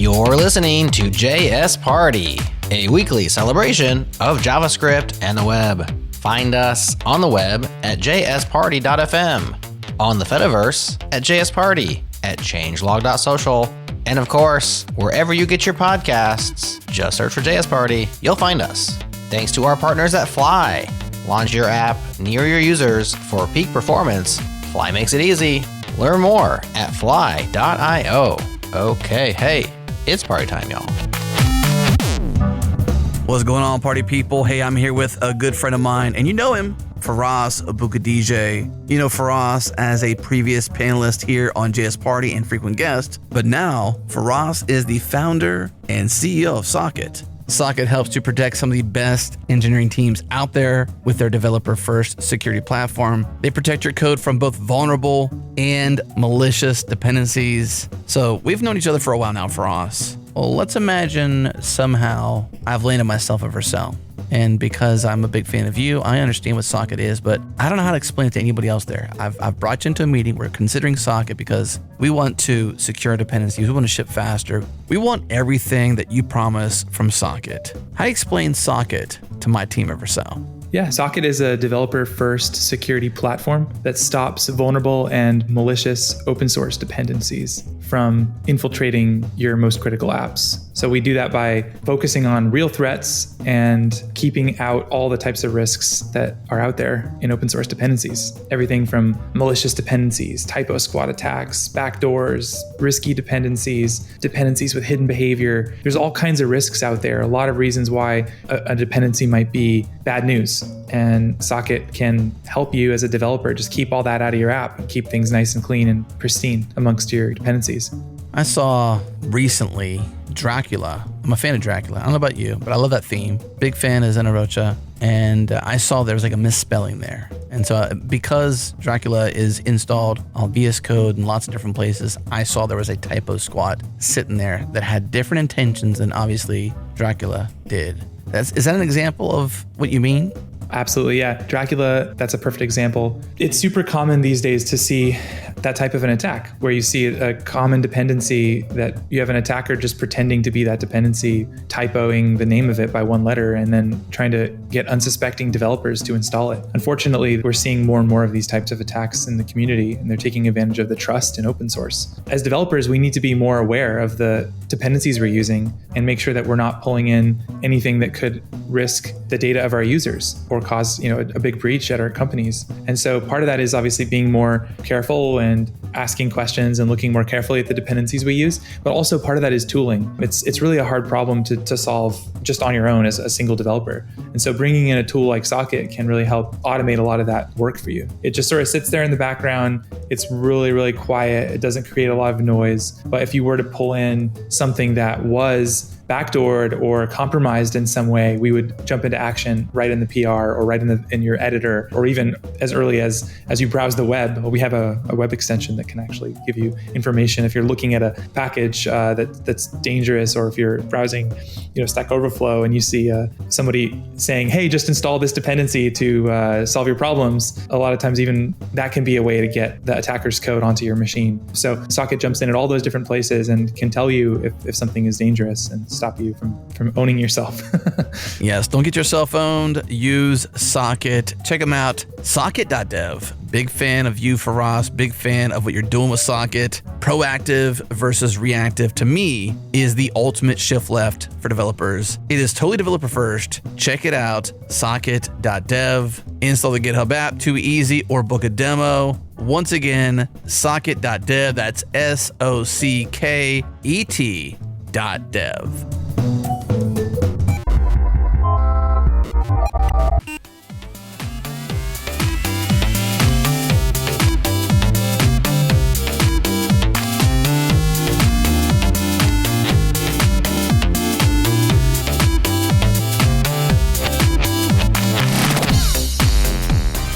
You're listening to JS Party, a weekly celebration of JavaScript and the web. Find us on the web at jsparty.fm, on the Fediverse at jsparty, at changelog.social, and of course, wherever you get your podcasts, just search for JS Party, you'll find us. Thanks to our partners at Fly. Launch your app near your users for peak performance. Fly makes it easy. Learn more at fly.io. Okay, hey, it's party time, y'all. What's going on, party people? Hey, I'm here with a good friend of mine, and you know him, Faraz Abukadije. You know Faraz as a previous panelist here on JS Party and frequent guest, but now Faraz is the founder and CEO of Socket. Socket helps to protect some of the best engineering teams out there with their developer-first security platform. They protect your code from both vulnerable and malicious dependencies. So we've known each other for a while now, Faraz. Well, let's imagine somehow I've landed myself a Vercel. And because I'm a big fan of you, I understand what Socket is, but I don't know how to explain it to anybody else there. I've brought you into a meeting. We're considering Socket because we want to secure dependencies. We want to ship faster. We want everything that you promise from Socket. How do you explain Socket to my team at Vercel? Yeah, Socket is a developer-first security platform that stops vulnerable and malicious open source dependencies from infiltrating your most critical apps. So we do that by focusing on real threats and keeping out all the types of risks that are out there in open source dependencies. Everything from malicious dependencies, typo squat attacks, backdoors, risky dependencies with hidden behavior. There's all kinds of risks out there, a lot of reasons why a dependency might be bad news. And Socket can help you as a developer just keep all that out of your app and keep things nice and clean and pristine amongst your dependencies. I saw recently Dracula. I'm a fan of Dracula. I don't know about you, but I love that theme. Big fan of Xenorocha. And I saw there was like a misspelling there. And so because Dracula is installed on VS Code in lots of different places, I saw there was a typo squat sitting there that had different intentions than obviously Dracula did. Is that an example of what you mean? Absolutely, yeah. Dracula, that's a perfect example. It's super common these days to see that type of an attack, where you see a common dependency that you have an attacker just pretending to be that dependency, typoing the name of it by one letter, and then trying to get unsuspecting developers to install it. Unfortunately, we're seeing more and more of these types of attacks in the community, and they're taking advantage of the trust in open source. As developers, we need to be more aware of the dependencies we're using and make sure that we're not pulling in anything that could risk the data of our users or cause a big breach at our companies. And so part of that is obviously being more careful and asking questions and looking more carefully at the dependencies we use. But also part of that is tooling. It's really a hard problem to solve just on your own as a single developer. And so bringing in a tool like Socket can really help automate a lot of that work for you. It just sort of sits there in the background. It's really, really quiet. It doesn't create a lot of noise. But if you were to pull in something that was backdoored or compromised in some way, we would jump into action right in the PR or right in your editor, or even as early as you browse the web. We have a web extension that can actually give you information if you're looking at a package that's dangerous, or if you're browsing Stack Overflow and you see somebody saying, hey, just install this dependency to solve your problems. A lot of times even that can be a way to get the attacker's code onto your machine. So Socket jumps in at all those different places and can tell you if something is dangerous and stop you from owning yourself. Yes, don't get yourself owned. Use Socket. Check them out. Socket.dev. Big fan of you, Faraz. Big fan of what you're doing with Socket. Proactive versus reactive, to me, is the ultimate shift left for developers. It is totally developer first. Check it out. Socket.dev. Install the GitHub app, too easy, or book a demo. Once again, Socket.dev. That's SOCKET.dev.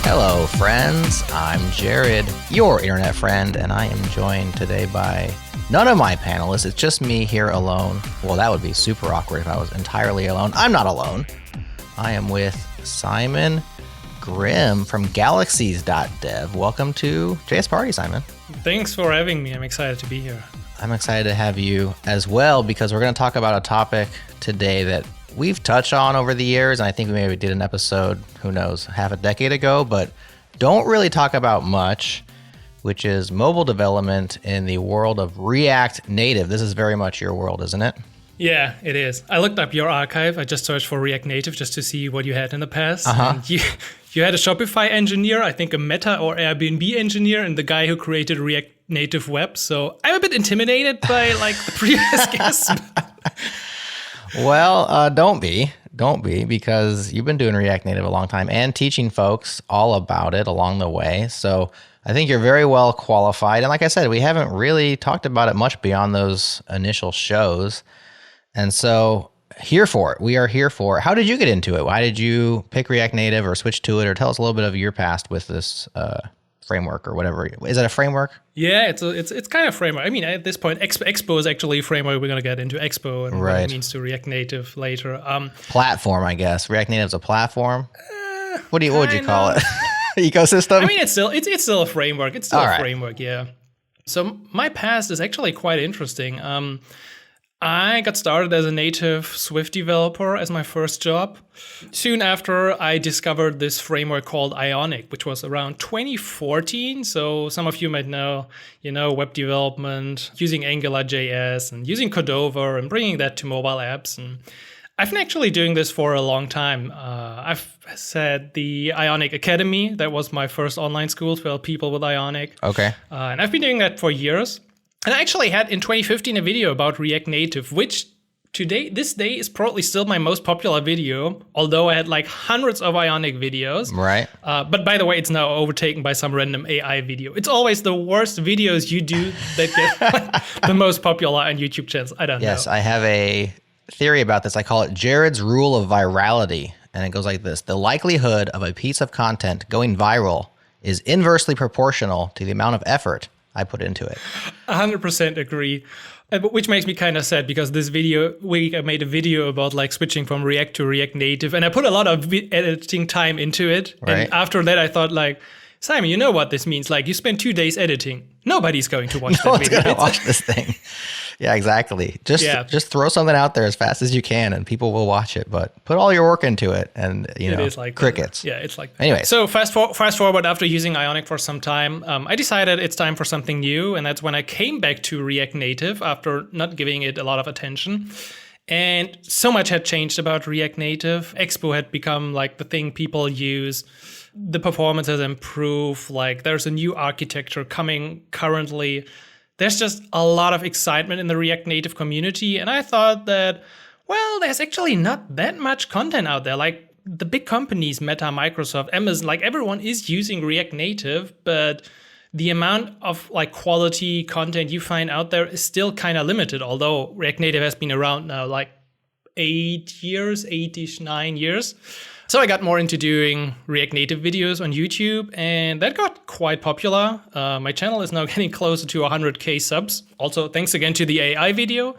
Hello, friends. I'm Jared, your internet friend, and I am joined today by none of my panelists. It's just me here alone. Well, that would be super awkward if I was entirely alone. I'm not alone. I am with Simon Grimm from galaxies.dev. Welcome to JS Party, Simon. Thanks for having me. I'm excited to be here. I'm excited to have you as well because we're going to talk about a topic today that we've touched on over the years. And I think we maybe did an episode, who knows, half a decade ago, but don't really talk about much, which is mobile development in the world of React Native. This is very much your world, isn't it? Yeah, it is. I looked up your archive. I just searched for React Native just to see what you had in the past. And you had a Shopify engineer, I think a Meta or Airbnb engineer, and the guy who created React Native Web. So I'm a bit intimidated by like the previous guests. Well, don't be, because you've been doing React Native a long time and teaching folks all about it along the way. So I think you're very well qualified. And like I said, we haven't really talked about it much beyond those initial shows. And so here for it. We are here for it. How did you get into it? Why did you pick React Native or switch to it? Or tell us a little bit of your past with this framework or whatever. Is it a framework? Yeah, it's kind of framework. I mean, at this point, Expo is actually a framework. We're going to get into Expo and what it means to React Native later. Platform, I guess. React Native is a platform. What would you call it? Ecosystem? I mean, it's still a framework. It's still a framework, yeah. So my past is actually quite interesting. I got started as a native Swift developer as my first job. Soon after, I discovered this framework called Ionic, which was around 2014. So some of you might know, web development, using AngularJS and using Cordova and bringing that to mobile apps. And I've been actually doing this for a long time. I've said the Ionic Academy. That was my first online school to help people with Ionic. Okay. And I've been doing that for years. And I actually had in 2015 a video about React Native, which this day is probably still my most popular video, although I had like hundreds of Ionic videos. Right. But by the way, it's now overtaken by some random AI video. It's always the worst videos you do that get the most popular on YouTube channels. I don't know. Yes, I have a theory about this. I call it Jared's rule of virality. And it goes like this. The likelihood of a piece of content going viral is inversely proportional to the amount of effort I put into it. 100% agree. Which makes me kind of sad because this week I made a video about like switching from React to React Native, and I put a lot of editing time into it. Right. And after that, I thought like, Simon, you know what this means? Like you spend 2 days editing. Nobody's going to watch that video. Gonna watch this thing. Yeah, exactly. Just throw something out there as fast as you can, and people will watch it. But put all your work into it, and it is like crickets. Yeah, it's like. Anyway, so fast forward after using Ionic for some time, I decided it's time for something new, and that's when I came back to React Native after not giving it a lot of attention. And so much had changed about React Native. Expo had become like the thing people use. The performance has improved. Like there's a new architecture coming currently. There's just a lot of excitement in the React Native community. And I thought that, well, there's actually not that much content out there. Like the big companies, Meta, Microsoft, Amazon, like everyone is using React Native, but the amount of like quality content you find out there is still kind of limited. Although React Native has been around now like 8-ish, 9 years. So I got more into doing React Native videos on YouTube, and that got quite popular. My channel is now getting closer to 100K subs. Also, thanks again to the AI video.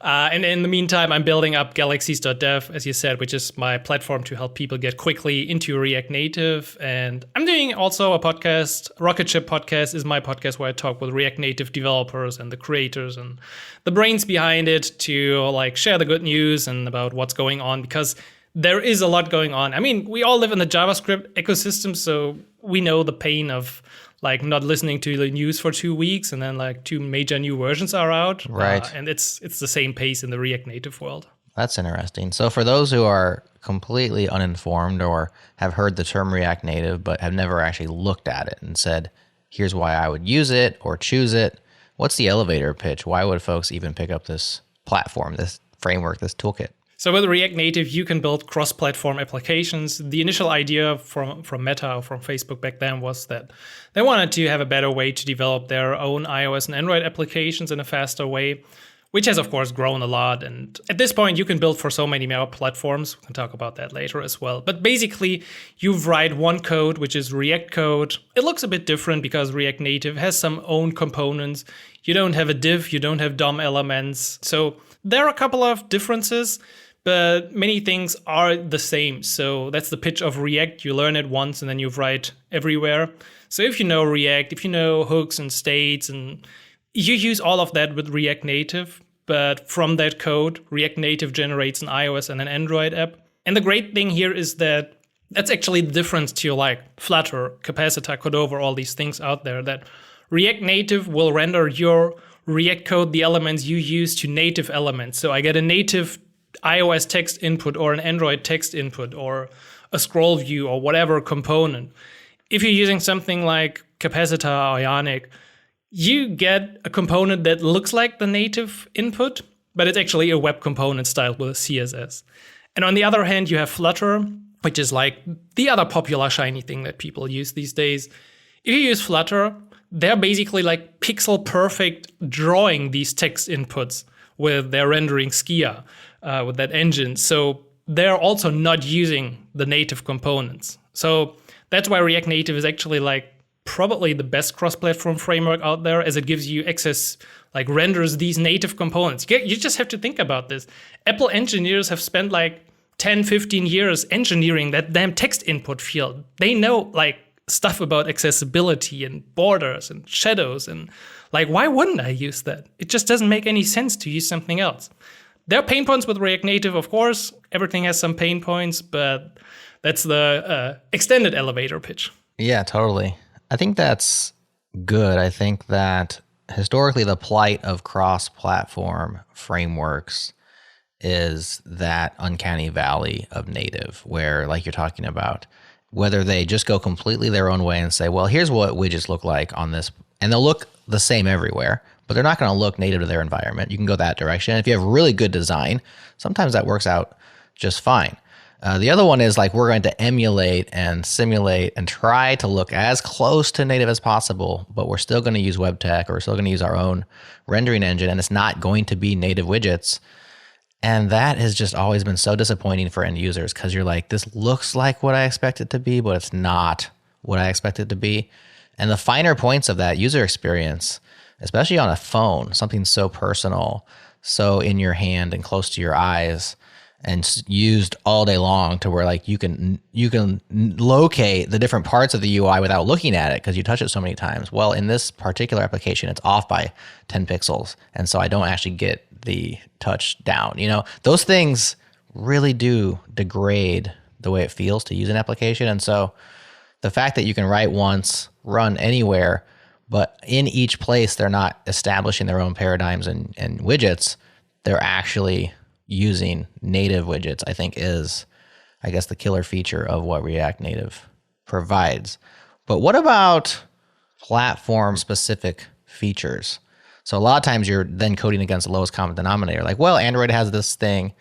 And in the meantime, I'm building up galaxies.dev, as you said, which is my platform to help people get quickly into React Native. And I'm doing also a podcast. Rocket Ship Podcast is my podcast where I talk with React Native developers and the creators and the brains behind it to like share the good news and about what's going on, because there is a lot going on. I mean, we all live in the JavaScript ecosystem, so we know the pain of like not listening to the news for 2 weeks and then like 2 major new versions are out. Right. And it's the same pace in the React Native world. That's interesting. So for those who are completely uninformed or have heard the term React Native but have never actually looked at it and said, here's why I would use it or choose it, what's the elevator pitch? Why would folks even pick up this platform, this framework, this toolkit? So with React Native, you can build cross-platform applications. The initial idea from Meta or from Facebook back then was that they wanted to have a better way to develop their own iOS and Android applications in a faster way, which has, of course, grown a lot. And at this point, you can build for so many more platforms. We can talk about that later as well. But basically, you write one code, which is React code. It looks a bit different because React Native has some own components. You don't have a div, you don't have DOM elements. So there are a couple of differences. but many things are the same. So that's the pitch of React. You learn it once and then you write everywhere. So if you know React, if you know hooks and states, and you use all of that with React Native, but from that code, React Native generates an iOS and an Android app. And the great thing here is that that's actually the difference to like Flutter, Capacitor, Cordova, all these things out there, that React Native will render your React code, the elements you use, to native elements. So I get a native iOS text input or an Android text input or a scroll view or whatever component. If you're using something like Capacitor or Ionic, you get a component that looks like the native input, but it's actually a web component styled with CSS. And on the other hand, you have Flutter, which is like the other popular shiny thing that people use these days. If you use Flutter, they're basically like pixel perfect drawing these text inputs with their rendering Skia, with that engine. So they're also not using the native components. So that's why React Native is actually like probably the best cross-platform framework out there, as it gives you access, like renders these native components. You just have to think about this. Apple engineers have spent like 10, 15 years engineering that damn text input field. They know like stuff about accessibility and borders and shadows, and like, why wouldn't I use that? It just doesn't make any sense to use something else. There are pain points with React Native, of course. Everything has some pain points, but that's the extended elevator pitch. Yeah, totally. I think that's good. I think that historically the plight of cross-platform frameworks is that uncanny valley of native, where, like you're talking about, whether they just go completely their own way and say, well, here's what widgets look like on this, and they'll look the same everywhere, but they're not going to look native to their environment. You can go that direction. If you have really good design, sometimes that works out just fine. The other one is like, we're going to emulate and simulate and try to look as close to native as possible, but we're still going to use web tech, or we're still going to use our own rendering engine, and it's not going to be native widgets. And that has just always been so disappointing for end users, because you're like, this looks like what I expect it to be, but it's not what I expect it to be. And the finer points of that user experience, especially on a phone, something so personal, so in your hand and close to your eyes, and used all day long, to where like you can locate the different parts of the UI without looking at it because you touch it so many times. Well, in this particular application, it's off by 10 pixels, and so I don't actually get the touch down. You know, those things really do degrade the way it feels to use an application. And so the fact that you can write once, run anywhere, but in each place they're not establishing their own paradigms and widgets, they're actually using native widgets, I think is, I guess, the killer feature of what React Native provides. But what about platform-specific features? So a lot of times you're then coding against the lowest common denominator. Like, well, Android has this thing,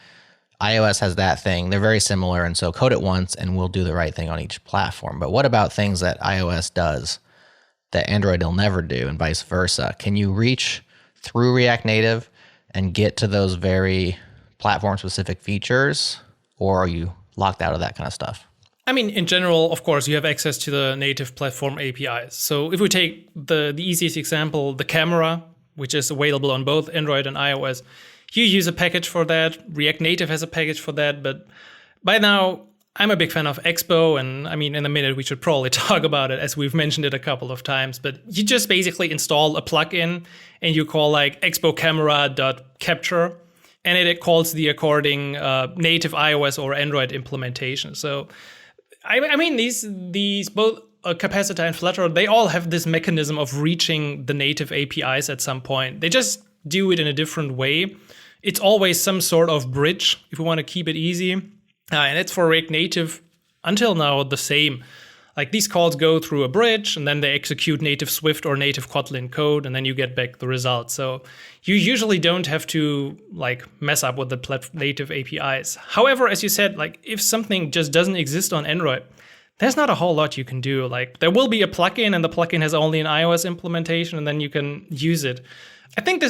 iOS has that thing. They're very similar, and so code it once and we'll do the right thing on each platform. But what about things that iOS does that Android will never do, and vice versa? Can you reach through React Native and get to those very platform-specific features, or are you locked out of that kind of stuff? I mean, in general, of course, you have access to the native platform APIs. So if we take the easiest example, the camera, which is available on both Android and iOS, you use a package for that. React Native has a package for that. But by now, I'm a big fan of Expo. And I mean, in a minute, we should probably talk about it, as we've mentioned it a couple of times. But you just basically install a plugin and you call like expo camera.capture. And it calls the according native iOS or Android implementation. So, I mean, these both Capacitor and Flutter, they all have this mechanism of reaching the native APIs at some point. They just do it in a different way. It's always some sort of bridge, if we want to keep it easy. And it's for React Native until now the same. Like, these calls go through a bridge, and then they execute native Swift or native Kotlin code, and then you get back the result. So you usually don't have to like mess up with the native APIs. However, as you said, like, if something just doesn't exist on Android, there's not a whole lot you can do. Like, there will be a plugin, and the plugin has only an iOS implementation, and then you can use it. I think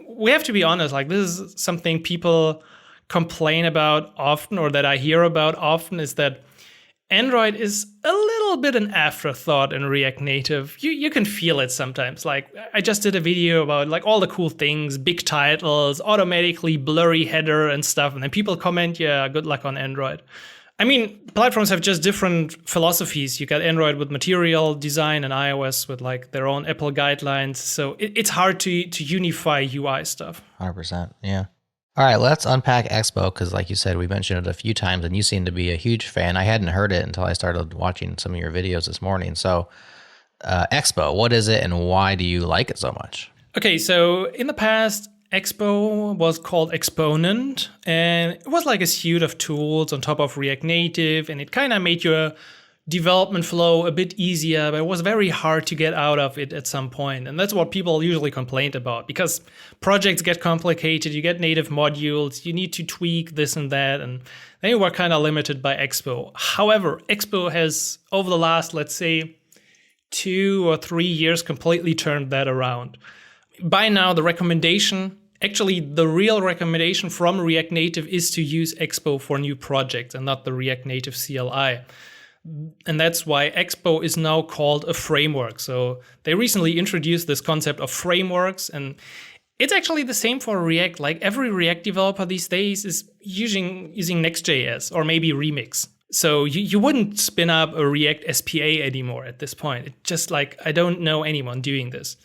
we have to be honest, like, this is something people complain about often, or that I hear about often, is that Android is a little bit an afterthought in React Native. You can feel it sometimes. Like I just did a video about like all the cool things, big titles, automatically blurry header and stuff. And then people comment, yeah, good luck on Android. I mean, platforms have just different philosophies. You got Android with material design and iOS with like their own Apple guidelines. So it's hard to unify UI stuff. 100%. Yeah. All right, let's unpack Expo because, like you said, we mentioned it a few times, and you seem to be a huge fan. I hadn't heard it until I started watching some of your videos this morning. So, Expo, what is it, and why do you like it so much? Okay, so in the past, Expo was called Exponent, and it was like a suite of tools on top of React Native, and it kind of made your development flow a bit easier, but it was very hard to get out of it at some point. And that's what people usually complained about because projects get complicated, you get native modules, you need to tweak this and that, and they were kind of limited by Expo. However, Expo has, over the last, let's say, 2 or 3 years, completely turned that around. By now, the recommendation, actually the real recommendation from React Native is to use Expo for new projects and not the React Native CLI. And that's why Expo is now called a framework. So they recently introduced this concept of frameworks, and it's actually the same for React. Like every React developer these days is using Next.js or maybe Remix. So you wouldn't spin up a React SPA anymore at this point. It's just like, I don't know anyone doing this.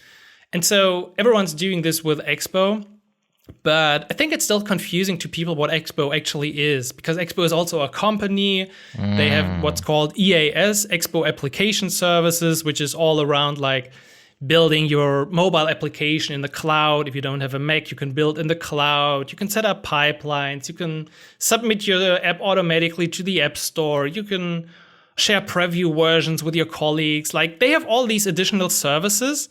And so everyone's doing this with Expo. But I think it's still confusing to people what Expo actually is, because Expo is also a company. They have what's called EAS, Expo Application Services, which is all around like building your mobile application in the cloud. If you don't have a Mac, you can build in the cloud. You can set up pipelines. You can submit your app automatically to the App Store. You can share preview versions with your colleagues. Like they have all these additional services.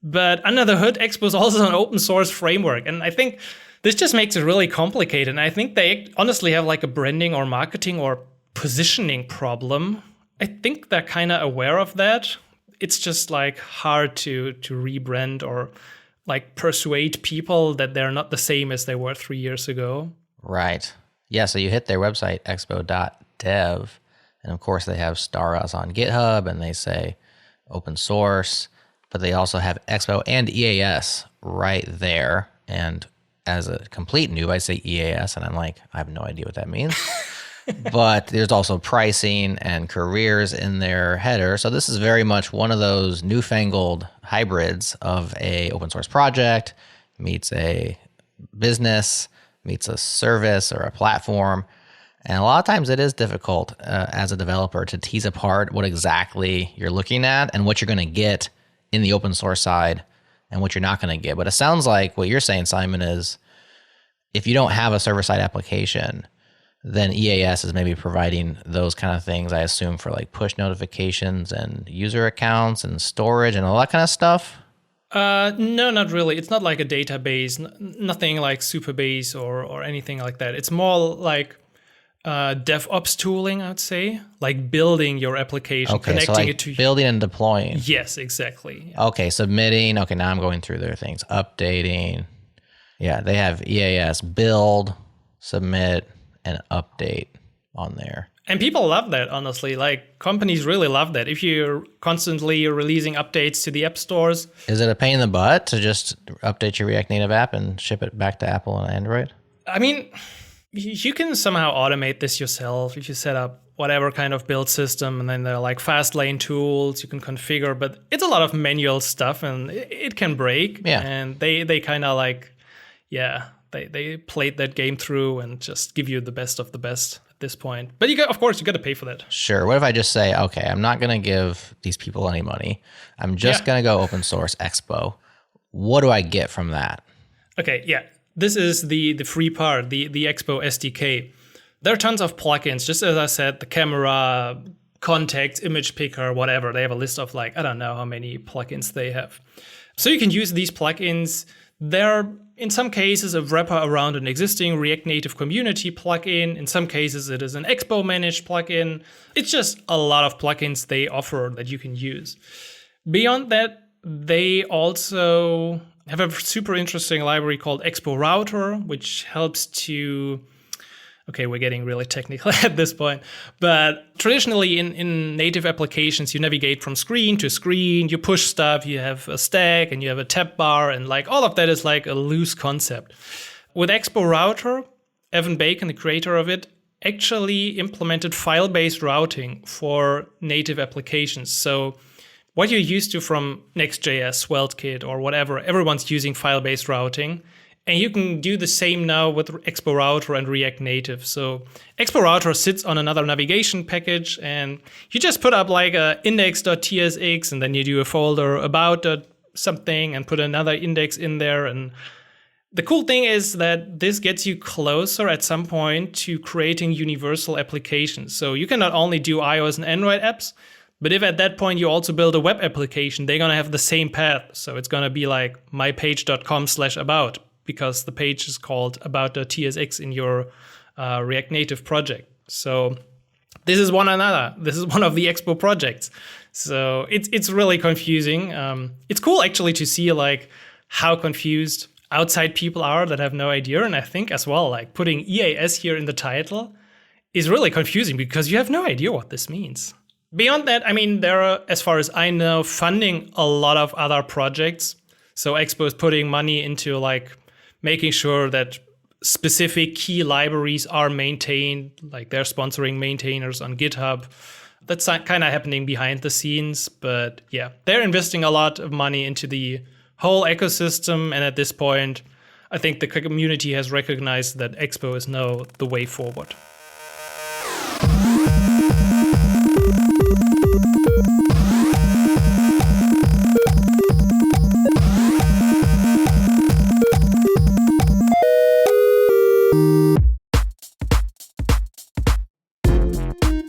But under the hood, Expo is also an open source framework. And I think this just makes it really complicated. And I think they honestly have like a branding or marketing or positioning problem. I think they're kind of aware of that. It's just like hard to rebrand or like persuade people that they're not the same as they were 3 years ago. Right. Yeah, so you hit their website, expo.dev. And of course, they have star us on GitHub and they say open source. But they also have Expo and EAS right there. And as a complete noob, I say EAS, and I'm like, I have no idea what that means. But there's also pricing and careers in their header. So this is very much one of those newfangled hybrids of a open source project meets a business, meets a service or a platform. And a lot of times it is difficult as a developer to tease apart what exactly you're looking at and what you're going to get in the open source side and what you're not going to get. But it sounds like what you're saying, Simon, is if you don't have a server-side application, then EAS is maybe providing those kind of things, I assume, for like push notifications and user accounts and storage and all that kind of stuff? No, not really. It's not like a database, nothing like Supabase or anything like that. It's more like DevOps tooling, I'd say, like building your application, connecting so like it to building and deploying. Yes, exactly. Okay, submitting. Okay, now I'm going through their things. Updating. Yeah, they have EAS build, submit, and update on there. And people love that, honestly. Like companies really love that. If you're constantly releasing updates to the app stores. Is it a pain in the butt to just update your React Native app and ship it back to Apple and Android? I mean, you can somehow automate this yourself if you set up whatever kind of build system, and then there are like fast lane tools you can configure, but it's a lot of manual stuff and it can break. Yeah. And they kind of like, they played that game through and just give you the best of the best at this point. But of course, you got to pay for that. Sure. What if I just say, okay, I'm not going to give these people any money. I'm just going to go open source Expo. What do I get from that? Okay, yeah. This is the free part, the Expo SDK. There are tons of plugins. Just as I said, the camera, contacts, image picker, whatever. They have a list of like, I don't know how many plugins they have. So you can use these plugins. They're, in some cases, a wrapper around an existing React Native community plugin. In some cases, it is an Expo managed plugin. It's just a lot of plugins they offer that you can use. Beyond that, they also have a super interesting library called Expo Router, which helps to Okay, we're getting really technical at this point. But traditionally in native applications, you navigate from screen to screen, you push stuff, you have a stack and you have a tab bar, and like all of that is like a loose concept. With Expo Router, Evan Bacon, the creator of it, actually implemented file-based routing for native applications. So what you're used to from Next.js, SvelteKit, or whatever, everyone's using file-based routing. And you can do the same now with Expo Router and React Native. So Expo Router sits on another navigation package, and you just put up like a index.tsx, and then you do a folder about something and put another index in there. And the cool thing is that this gets you closer at some point to creating universal applications. So you can not only do iOS and Android apps, but if at that point you also build a web application, they're going to have the same path. So it's going to be like mypage.com/about, because the page is called about.tsx in your React Native project. So this is one another. This is one of the Expo projects. So it's really confusing. It's cool actually to see like how confused outside people are that have no idea. And I think as well, like putting EAS here in the title is really confusing because you have no idea what this means. Beyond that, I mean, there are, as far as I know, funding a lot of other projects. So Expo is putting money into like making sure that specific key libraries are maintained, like they're sponsoring maintainers on GitHub. That's kind of happening behind the scenes, but yeah, they're investing a lot of money into the whole ecosystem. And at this point, I think the community has recognized that Expo is now the way forward.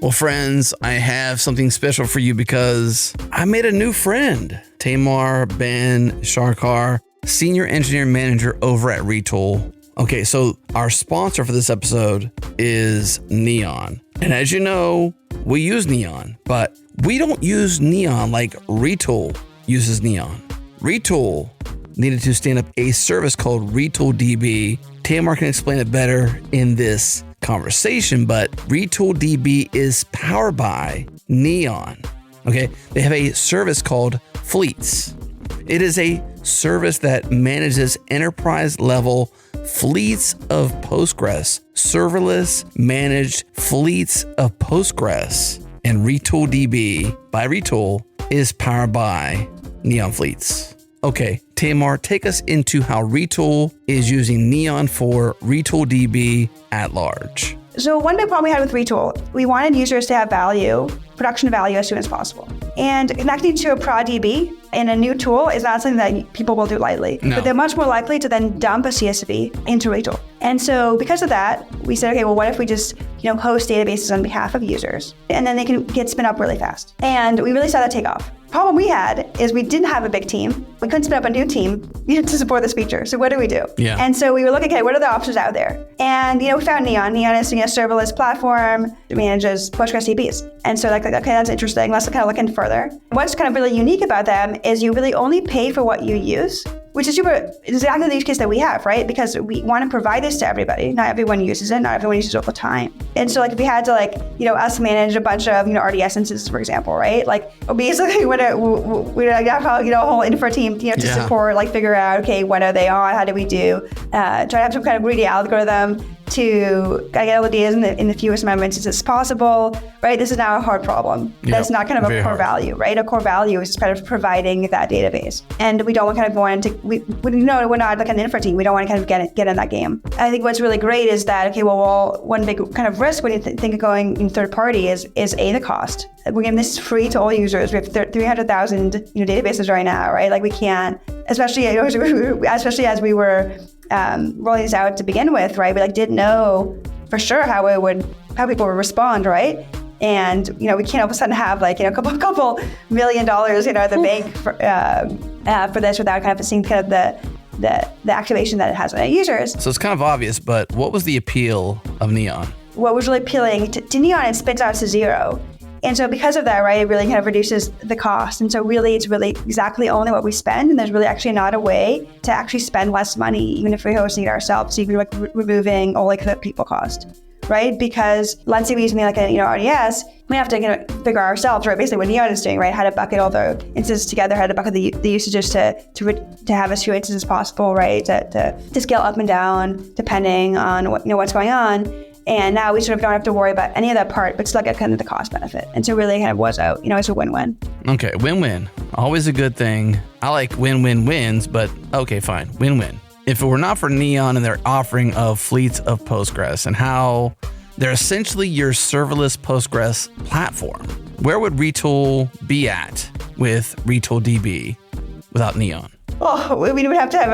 Well, friends, I have something special for you because I made a new friend, Tamar Ben Sharkar, Senior Engineering Manager over at Retool. Okay, so our sponsor for this episode is Neon. And as you know, we use Neon, but we don't use Neon like Retool uses Neon. Retool needed to stand up a service called RetoolDB. Tamar can explain it better in this conversation, but RetoolDB is powered by Neon. Okay, they have a service called Fleets. It is a service that manages enterprise level fleets of Postgres, serverless managed fleets of Postgres. And RetoolDB by Retool is powered by Neon Fleets. Okay, Tamar, take us into how Retool is using Neon for RetoolDB at large. So one big problem we had with Retool, we wanted users to have value, production value as soon as possible. And connecting to a prod DB in a new tool is not something that people will do lightly. No. But they're much more likely to then dump a CSV into Retool. And so because of that, we said, okay, well, what if we just host databases on behalf of users? And then they can get spin up really fast. And we really saw that take off. Problem we had is we didn't have a big team. We couldn't spin up a new team to support this feature. So what do we do? Yeah. And so we were looking, okay, what are the options out there? And we found Neon. Neon is a serverless platform that manages Postgres DBs. And so okay, that's interesting. Let's kind of look in further. What's kind of really unique about them is you really only pay for what you use, which is exactly the use case that we have, right? Because we want to provide this to everybody. Not everyone uses it. Not everyone uses it all the time. And so if we had to us manage a bunch of RDS instances, for example, right? Like basically we'd have a whole infra team to support, figure out, okay, when are they on? How do we do? Try to have some kind of greedy algorithm to get all the data in the fewest amount of instances possible, right? This is now a hard problem. That's not kind of a core value, right? A core value is kind of providing that database. And we don't want to kind of go into, we're not like an infra team. We don't want to kind of get in that game. I think what's really great is that, okay, well, one big kind of risk when you think of going in third party is the cost. We're giving this free to all users. We have 300,000 databases right now, right? Like we can't, especially as we were rolling these out to begin with, right? We didn't know for sure how people would respond, right? And we can't all of a sudden have a couple $1 million at the bank for this without kind of seeing kind of the activation that it has on our users. So it's kind of obvious, but what was the appeal of Neon? What was really appealing to Neon, it spits out to zero. And so because of that, right, it really kind of reduces the cost. And so really, it's really exactly only what we spend. And there's really actually not a way to actually spend less money, even if we're hosting it ourselves, even removing all the people cost. right? Because let's say we use something like a RDS, we have to figure out ourselves, right? Basically what Neon is doing, right? How to bucket all the instances together, how to bucket the usages to have as few instances as possible, right? To scale up and down depending on what's going on. And now we sort of don't have to worry about any of that part, but still get kind of the cost benefit. And so really kind of was out, it's a win-win. Okay, win-win. Always a good thing. I like win-win-wins, but okay, fine. Win-win. If it were not for Neon and their offering of fleets of Postgres and how they're essentially your serverless Postgres platform, where would Retool be at with RetoolDB without Neon? Oh, we would have to have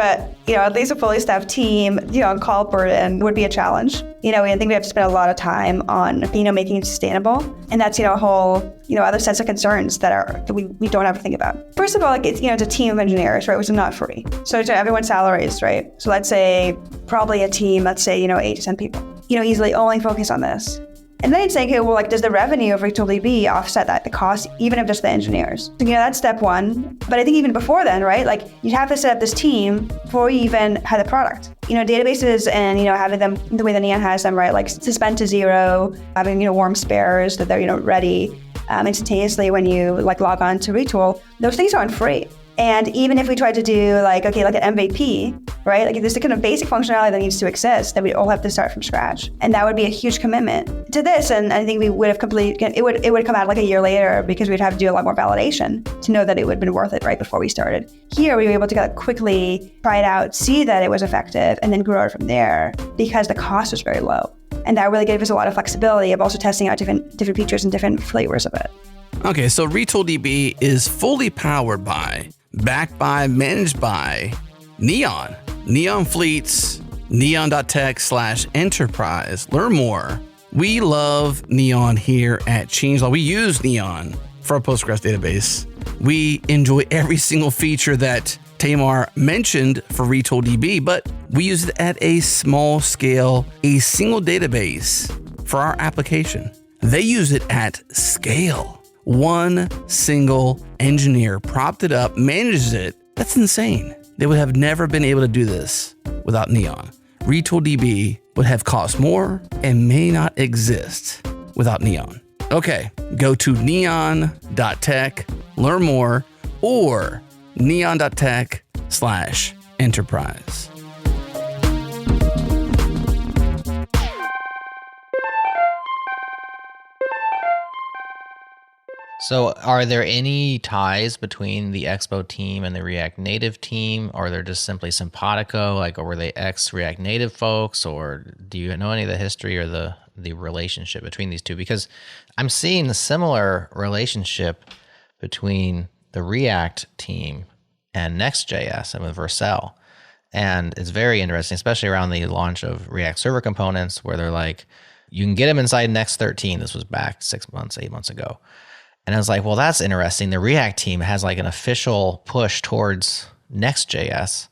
at least a fully staffed team, on call burden would be a challenge. I think we have to spend a lot of time on, making it sustainable. And that's, a whole, other sets of concerns that we don't have to think about. First of all, it's a team of engineers, right, which is not free. So everyone's salaries, right? So let's say probably a team, 8 to 10 people, easily only focus on this. And then you'd say, okay, well, does the revenue of RetoolDB offset the cost, even of just the engineers? So, that's step one. But I think even before then, right, you'd have to set up this team before you even had the product. Databases and, having them the way that Neon has them, right, suspend to zero, having, warm spares that they're, ready instantaneously when you, log on to Retool, those things aren't free. And even if we tried to do an MVP, right? There's the kind of basic functionality that needs to exist that we all have to start from scratch. And that would be a huge commitment to this. And I think we would have it would come out a year later because we'd have to do a lot more validation to know that it would have been worth it right before we started. Here, we were able to quickly try it out, see that it was effective, and then grow it from there because the cost was very low. And that really gave us a lot of flexibility of also testing out different features and different flavors of it. Okay, so RetoolDB is fully powered by, backed by, managed by Neon. Neon Fleets, neon.tech/enterprise. Learn more. We love Neon here at Changelog. We use Neon for our Postgres database. We enjoy every single feature that Tamar mentioned for RetoolDB, but we use it at a small scale, a single database for our application. They use it at scale. One single engineer propped it up, manages it. That's insane. They would have never been able to do this without Neon. RetoolDB would have cost more and may not exist without Neon. Okay, go to neon.tech, learn more, or neon.tech/enterprise. So are there any ties between the Expo team and the React Native team, or they're just simply simpatico, or were they ex-React Native folks, or do you know any of the history or the relationship between these two? Because I'm seeing a similar relationship between the React team and Next.js and with Vercel. And it's very interesting, especially around the launch of React Server Components, where they're you can get them inside Next 13. This was back 8 months ago. And I was well, that's interesting. The React team has an official push towards Next.js.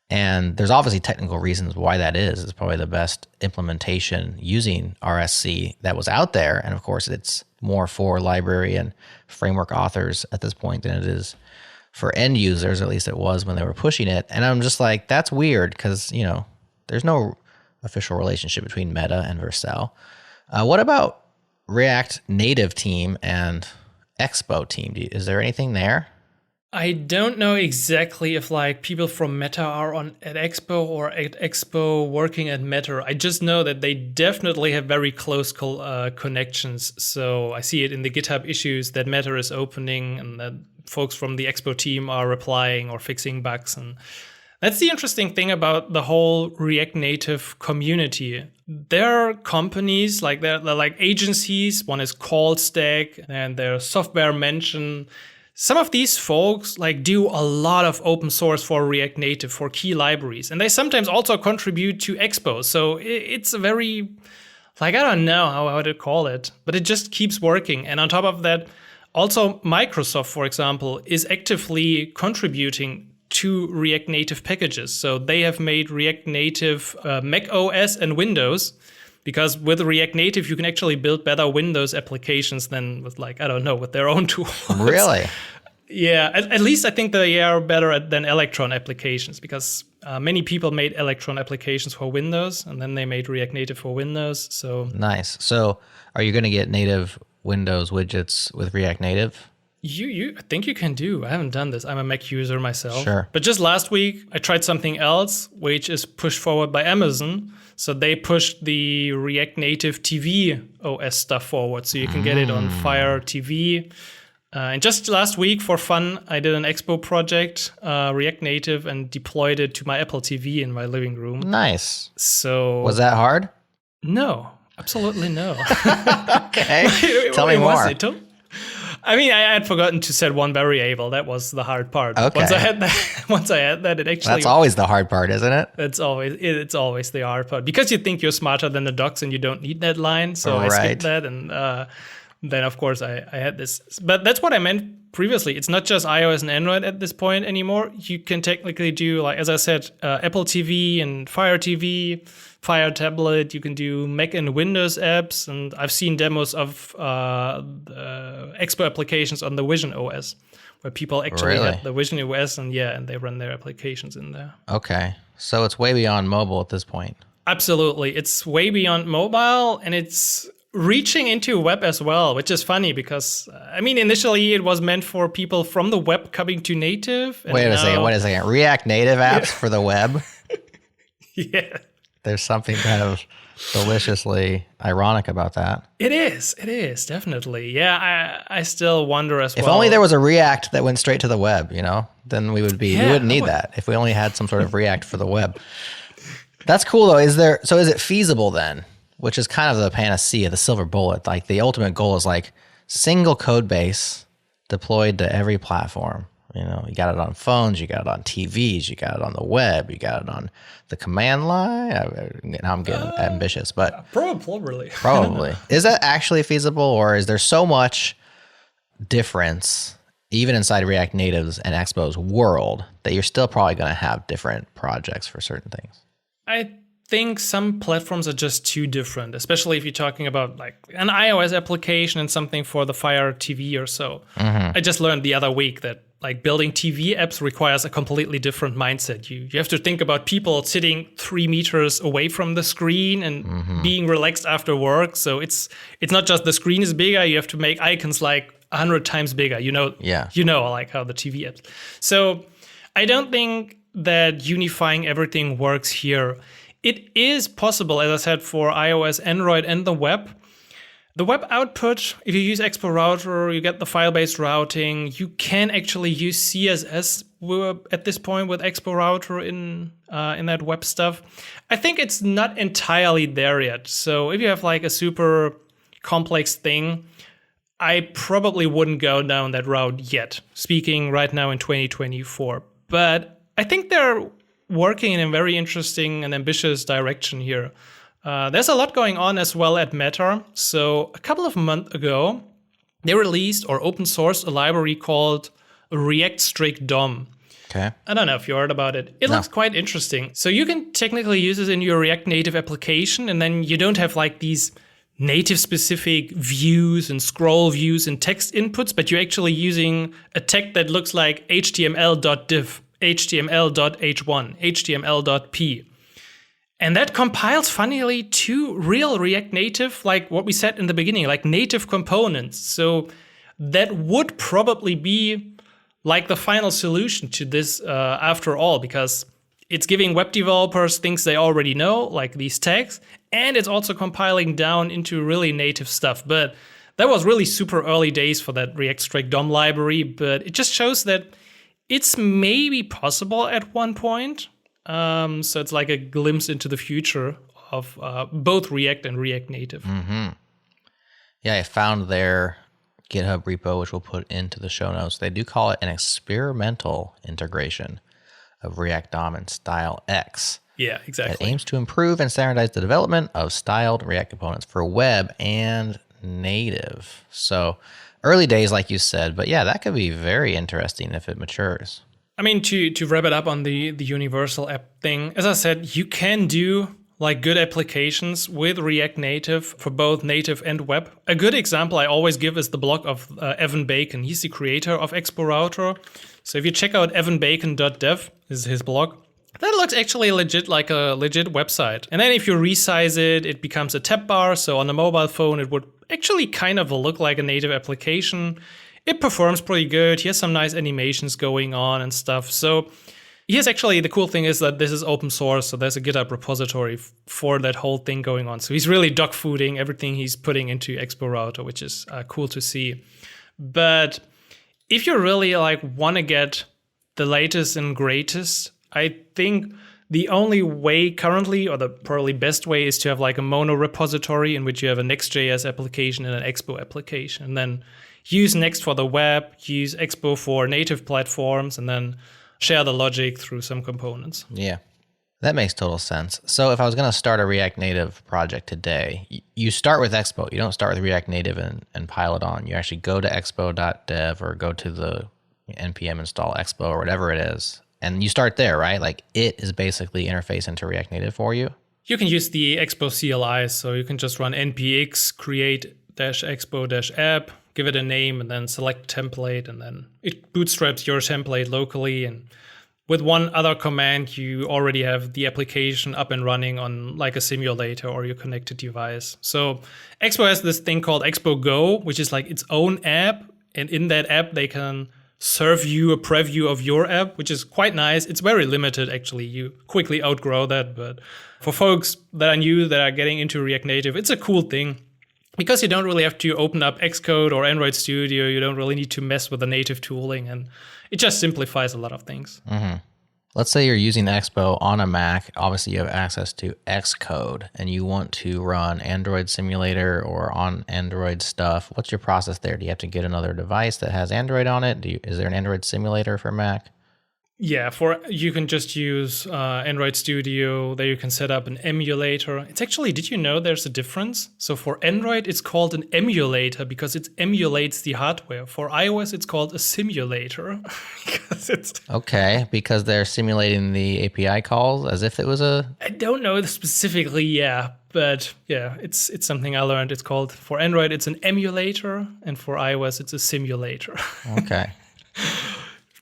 And there's obviously technical reasons why that is. It's probably the best implementation using RSC that was out there. And of course, it's more for library and framework authors at this point than it is for end users. At least it was when they were pushing it. And I'm just that's weird because, there's no official relationship between Meta and Vercel. What about React Native team and Expo team? Is there anything there? I don't know exactly if people from Meta are at Expo or at Expo working at Meta. I just know that they definitely have very close connections. So I see it in the GitHub issues that Meta is opening and that folks from the Expo team are replying or fixing bugs. And that's the interesting thing about the whole React Native community. There are companies, they're like agencies. One is CallStack, and there's Software Mention. Some of these folks do a lot of open source for React Native for key libraries. And they sometimes also contribute to Expo. So it's a very, I don't know how to call it, but it just keeps working. And on top of that, also Microsoft, for example, is actively contributing to React Native packages. So they have made React Native Mac OS and Windows, because with React Native, you can actually build better Windows applications than with with their own tools. Really? Yeah, at least I think they are better than Electron applications, because Many people made Electron applications for Windows, and then they made React Native for Windows. So Nice. So are you going to get native Windows widgets with React Native? I think you can do. I haven't done this. I'm a Mac user myself. Sure. But just last week, I tried something else, which is pushed forward by Amazon. So they pushed the React Native TV OS stuff forward, so you can get it on Fire TV. And just last week, for fun, I did an Expo project, React Native, and deployed it to my Apple TV in my living room. Nice. So Was that hard? No, absolutely no. Okay. Tell me more. I mean, I had forgotten to set one variable. That was the hard part. Okay. Once I had that, it actually. That's always the hard part, isn't it? It's always the hard part because you think you're smarter than the docs and you don't need that line. So I Right. skipped that, and then of course I had this. But that's what I meant previously. It's not just iOS and Android at this point anymore. You can technically do, like as I said, Apple TV and Fire TV, Fire Tablet. You can do Mac and Windows apps, and I've seen demos of Expo applications on the Vision OS, where people actually Really? have the Vision OS and they run their applications in there. Okay. So it's way beyond mobile at this point. Absolutely. It's way beyond mobile, and it's reaching into web as well, which is funny because, I mean, initially it was meant for people from the web coming to native. And Wait a second. now- Wait a second. React Native apps for the web? Yeah. There's something kind of deliciously ironic about that. It is, definitely. Yeah, I still wonder as If well. only there was a React that went straight to the web, then we wouldn't need that if we only had some sort of React for the web. That's cool though. Is it feasible then? Which is kind of the panacea, the silver bullet. Like the ultimate goal is like single code base deployed to every platform. You got it on phones, you got it on TVs, you got it on the web, you got it on the command line. Now I'm getting ambitious, but Probably. probably. Is that actually feasible, or is there so much difference even inside React Native's and Expo's world that you're still probably going to have different projects for certain things? I think some platforms are just too different, especially if you're talking about like an iOS application and something for the Fire TV or so. I just learned the other week that like building TV apps requires a completely different mindset. You have to think about people sitting 3 meters away from the screen and being relaxed after work. So it's not just the screen is bigger. You have to make icons like 100 times bigger. Like how the TV apps. So I don't think that unifying everything works here. It is possible, as I said, for iOS, Android, and the web. The web output, if you use Expo Router, you get the file-based routing. You can actually use CSS at this point with Expo Router in that web stuff. I think it's not entirely there yet. So if you have like a super complex thing, I probably wouldn't go down that route yet, speaking right now in 2024. But I think they're working in a very interesting and ambitious direction here. There's a lot going on as well at Meta. So a couple of months ago, they released or open sourced a library called React Strict DOM. Okay. I don't know if you heard about it. It looks quite interesting. So you can technically use it in your React Native application, and then you don't have like these native specific views and scroll views and text inputs, but you're actually using a tag that looks like html.div, html.h1, html.p. And that compiles, funnily, to real React Native, like what we said in the beginning, like native components. So that would probably be like the final solution to this after all, because it's giving web developers things they already know, like these tags, and it's also compiling down into really native stuff. But that was really super early days for that React Strict DOM library, but it just shows that it's maybe possible at one point. So it's like a glimpse into the future of both React and React Native. Yeah, I found their GitHub repo, which we'll put into the show notes. They do call it an experimental integration of React DOM and Style X. Yeah, It exactly. aims to improve and standardize the development of styled React components for web and native. So early days, like you said, but yeah, that could be very interesting if it matures. I mean, to wrap it up on the universal app thing, as I said, you can do like good applications with React Native for both native and web. A good example I always give is the blog of Evan Bacon. He's the creator of Expo Router. So if you check out evanbacon.dev, this is his blog, That looks actually legit, like a legit website. And then if you resize it, it becomes a tab bar. So on the mobile phone, it would actually kind of look like a native application. It performs pretty good. He has some nice animations going on and stuff. So here's actually the cool thing is that this is open source. So there's a GitHub repository for that whole thing going on. So he's really dogfooding everything he's putting into Expo Router, which is cool to see. But if you really like want to get the latest and greatest, I think the only way currently, or the probably best way, is to have like a mono repository in which you have a Next.js application and an Expo application. And then use Next for the web, use Expo for native platforms, and then share the logic through some components. Yeah, that makes total sense. So if I was going to start a React Native project today, you start with Expo. You don't start with React Native and pile it on. You actually go to expo.dev or go to the npm install Expo or whatever it is. And you start there, right? Like it is basically interface into React Native for you. You can use the Expo CLI. So you can just run npx create -expo-app, give it a name, and then select template. And then it bootstraps your template locally. And with one other command, you already have the application up and running on like a simulator or your connected device. So Expo has this thing called Expo Go, which is like its own app. And in that app, they can serve you a preview of your app, which is quite nice. It's very limited, actually. You quickly outgrow that. But for folks that are new, that are getting into React Native, it's a cool thing because you don't really have to open up Xcode or Android Studio. You don't really need to mess with the native tooling, and it just simplifies a lot of things. Mm-hmm. Let's say you're using Expo on a Mac. Obviously, you have access to Xcode, and you want to run Android Simulator or on Android stuff. What's your process there? Do you have to get another device that has Android on it? Is there an Android Simulator for Mac? Yeah, you can just use Android Studio. There you can set up an emulator. It's actually, did you know there's a difference? So for Android, it's called an emulator because it emulates the hardware. For iOS, it's called a simulator. Because they're simulating the API calls as if it was a... I don't know specifically, yeah. But yeah, it's something I learned. It's called, for Android, it's an emulator. And for iOS, it's a simulator. Okay.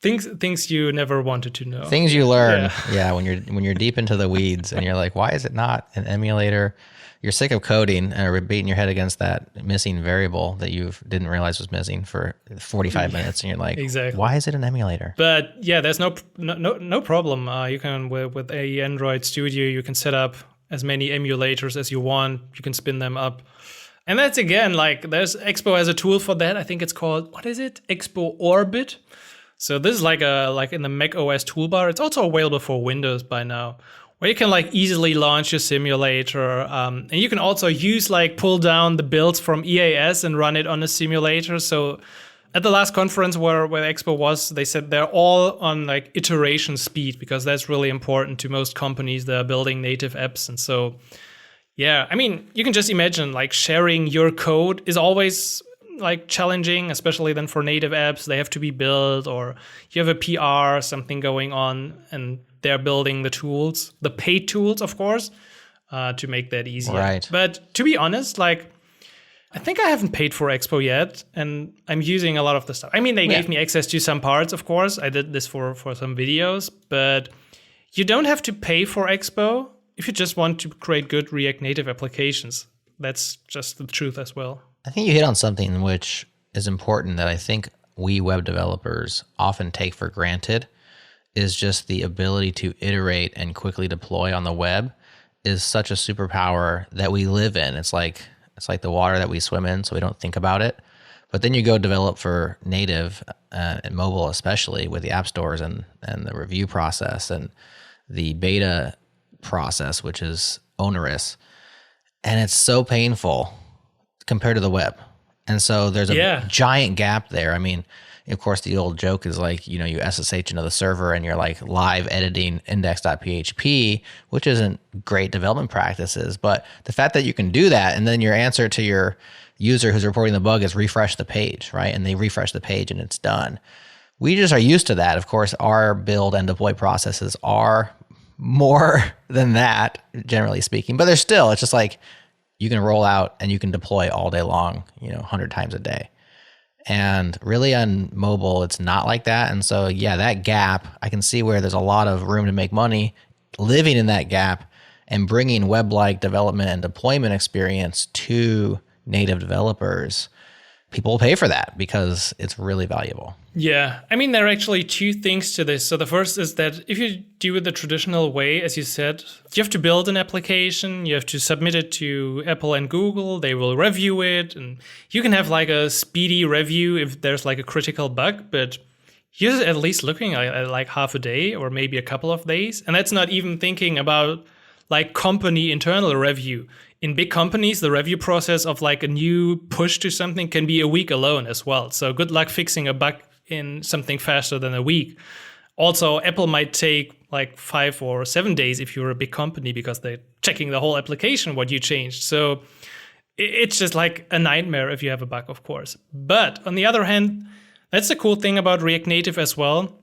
Things you never wanted to know. Things you learn, when you're deep into the weeds and you're like, why is it not an emulator? You're sick of coding and beating your head against that missing variable that you didn't realize was missing for 45 minutes, and you're like, exactly. Why is it an emulator? But yeah, there's no problem. You can with a Android Studio, you can set up as many emulators as you want. You can spin them up. And that's again, like there's Expo as a tool for that. I think it's called, what is it? Expo Orbit. So this is like in the Mac OS toolbar. It's also available for Windows by now, where you can like easily launch your simulator. And you can also pull down the builds from EAS and run it on a simulator. So at the last conference where Expo was, they said they're all on like iteration speed because that's really important to most companies that are building native apps. And so, yeah, I mean, you can just imagine like sharing your code is always like challenging, especially then for native apps. They have to be built, or you have a PR, something going on, and they're building the tools, the paid tools, of course, to make that easier. Right. But to be honest, like, I think I haven't paid for Expo yet, and I'm using a lot of the stuff. I mean, they gave me access to some parts, of course. I did this for some videos, but you don't have to pay for Expo if you just want to create good React Native applications. That's just the truth as well. I think you hit on something which is important that I think we web developers often take for granted, is just the ability to iterate and quickly deploy on the web is such a superpower that we live in. It's like the water that we swim in, so we don't think about it. But then you go develop for native and mobile, especially with the app stores and the review process and the beta process, which is onerous. And it's so painful compared to the web. And so there's a giant gap there. I mean, of course, the old joke is like, you SSH into the server and you're like live editing index.php, which isn't great development practices. But the fact that you can do that, and then your answer to your user who's reporting the bug is refresh the page, right? And they refresh the page and it's done. We just are used to that. Of course, our build and deploy processes are more than that, generally speaking. But there's still, it's just like, you can roll out and you can deploy all day long, 100 times a day. And really on mobile, it's not like that. And so, yeah, that gap, I can see where there's a lot of room to make money living in that gap and bringing web-like development and deployment experience to native developers. People will pay for that because it's really valuable. Yeah, I mean, there are actually two things to this. So the first is that if you do it the traditional way, as you said, you have to build an application, you have to submit it to Apple and Google, they will review it, and you can have like a speedy review if there's like a critical bug, but you're at least looking at like half a day or maybe a couple of days. And that's not even thinking about like company internal review. In big companies, the review process of like a new push to something can be a week alone as well. So good luck fixing a bug in something faster than a week. Also, Apple might take like 5 or 7 days if you're a big company because they're checking the whole application, what you changed. So it's just like a nightmare if you have a bug, of course. But on the other hand, that's the cool thing about React Native as well.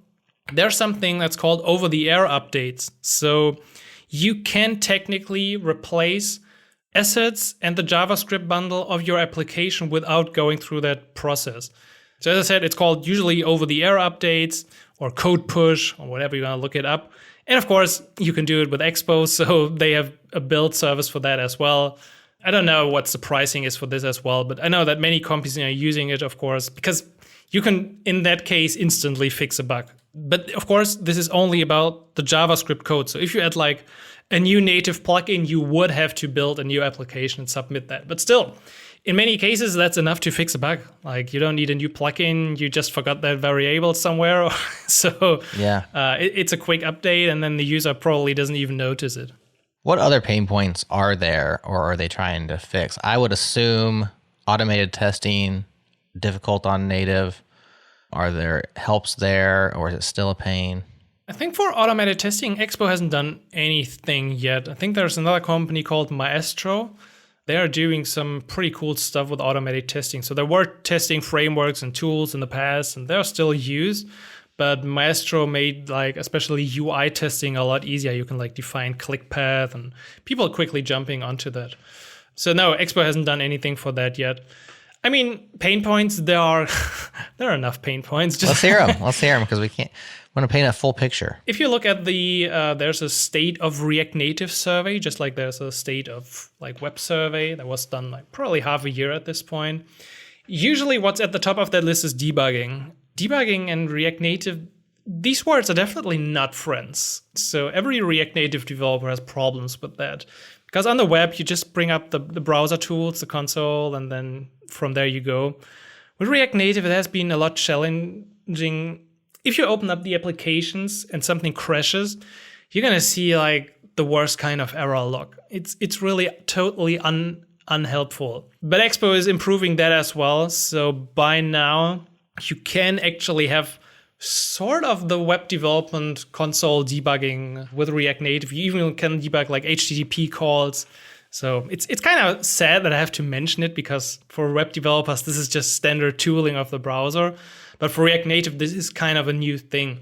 There's something that's called over-the-air updates. So you can technically replace assets and the JavaScript bundle of your application without going through that process. So as I said, it's called usually over-the-air updates or code push or whatever you want to look it up. And of course, you can do it with Expo, so they have a build service for that as well. I don't know what the pricing is for this as well, but I know that many companies are using it, of course, because you can, in that case, instantly fix a bug. But of course, this is only about the JavaScript code. So if you add like a new native plugin, you would have to build a new application and submit that. But still, in many cases, that's enough to fix a bug. Like you don't need a new plugin, you just forgot that variable somewhere. So it's a quick update and then the user probably doesn't even notice it. What other pain points are there or are they trying to fix? I would assume automated testing, difficult on native. Are there helps there or is it still a pain? I think for automated testing, Expo hasn't done anything yet. I think there's another company called Maestro. They are doing some pretty cool stuff with automated testing. So there were testing frameworks and tools in the past, and they're still used. But Maestro made like especially UI testing a lot easier. You can like define click path, and people are quickly jumping onto that. So no, Expo hasn't done anything for that yet. I mean, pain points. There are enough pain points. Let's hear them because we can't. I want to paint a full picture. If you look at the, there's a state of React Native survey, just like there's a state of like web survey that was done like probably half a year at this point. Usually what's at the top of that list is debugging. Debugging and React Native, these words are definitely not friends. So every React Native developer has problems with that. Because on the web, you just bring up the browser tools, the console, and then from there you go. With React Native, it has been a lot challenging. If you open up the applications and something crashes, you're gonna see like the worst kind of error log. It's really totally unhelpful. But Expo is improving that as well. So by now, you can actually have sort of the web development console debugging with React Native. You even can debug like HTTP calls. So it's kind of sad that I have to mention it because for web developers, this is just standard tooling of the browser. But for React Native, this is kind of a new thing.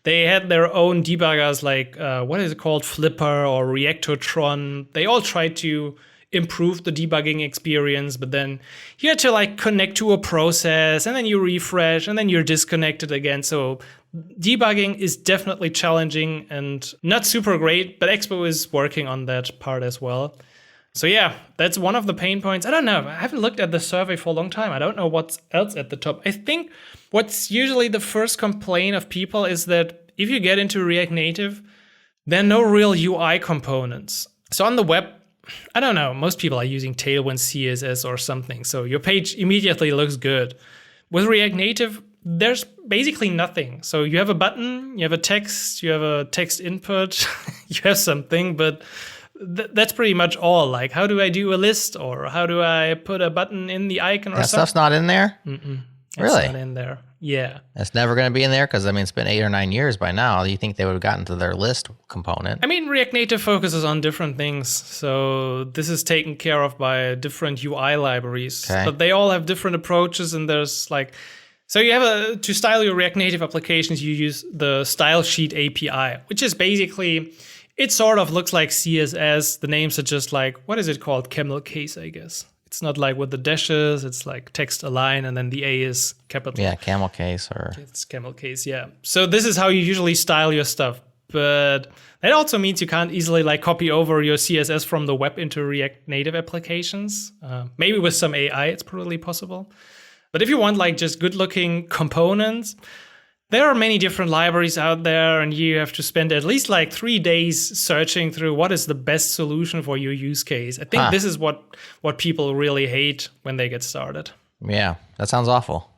They had their own debuggers like, what is it called? Flipper or Reactotron. They all tried to improve the debugging experience, but then you had to like connect to a process and then you refresh and then you're disconnected again. So debugging is definitely challenging and not super great, but Expo is working on that part as well. So yeah, that's one of the pain points. I don't know. I haven't looked at the survey for a long time. I don't know what's else at the top. I think what's usually the first complaint of people is that if you get into React Native, there are no real UI components. So on the web, I don't know, most people are using Tailwind CSS or something. So your page immediately looks good. With React Native, there's basically nothing. So you have a button, you have a text, you have a text input, you have something, but that's pretty much all. Like, how do I do a list or how do I put a button in the icon or something? That stuff's not in there? Really? It's not in there. Yeah. It's never going to be in there? Because, I mean, it's been 8 or 9 years by now. You think they would have gotten to their list component. I mean, React Native focuses on different things. So this is taken care of by different UI libraries. Okay. But they all have different approaches and there's like... So you have to style your React Native applications, you use the Style Sheet API, which is basically... It sort of looks like CSS. The names are just like, what is it called? Camel case, I guess. It's not like with the dashes, it's like text align and then the A is capital. Yeah, camel case or... It's camel case, yeah. So this is how you usually style your stuff. But that also means you can't easily like copy over your CSS from the web into React Native applications. Maybe with some AI, it's probably possible. But if you want like just good looking components, there are many different libraries out there, and you have to spend at least like 3 days searching through what is the best solution for your use case. I think this is what people really hate when they get started. Yeah, that sounds awful.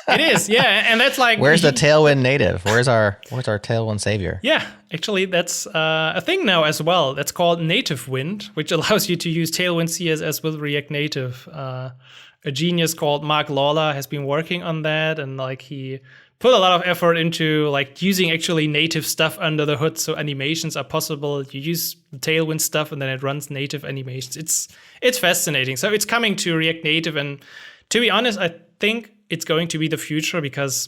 It is, yeah, and that's like... Where's the Tailwind native? Where's our Tailwind savior? Yeah, actually, that's a thing now as well. That's called Native Wind, which allows you to use Tailwind CSS with React Native. A genius called Mark Lawler has been working on that, and like he put a lot of effort into like using actually native stuff under the hood, so animations are possible. You use the Tailwind stuff, and then it runs native animations. It's fascinating. So it's coming to React Native, and to be honest, I think it's going to be the future because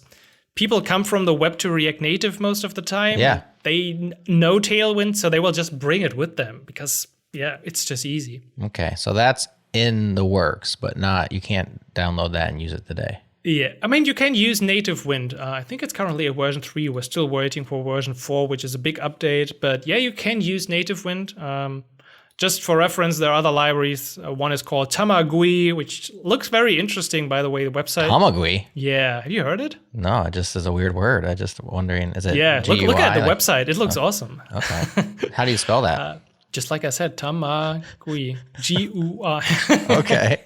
people come from the web to React Native most of the time. Yeah, they know Tailwind, so they will just bring it with them because it's just easy. Okay, so that's in the works, but you can't download that and use it today. Yeah, I mean, you can use Native Wind. I think it's currently at version 3. We're still waiting for version 4, which is a big update. But yeah, you can use Native Wind. Just for reference, there are other libraries. One is called Tamagui, which looks very interesting, by the way, the website. Tamagui? Yeah, have you heard it? No, it just is a weird word. I just wondering, is it GUI? Look at the website. It looks awesome. Okay. How do you spell that? Just like I said, Tamagui. GUI. Okay.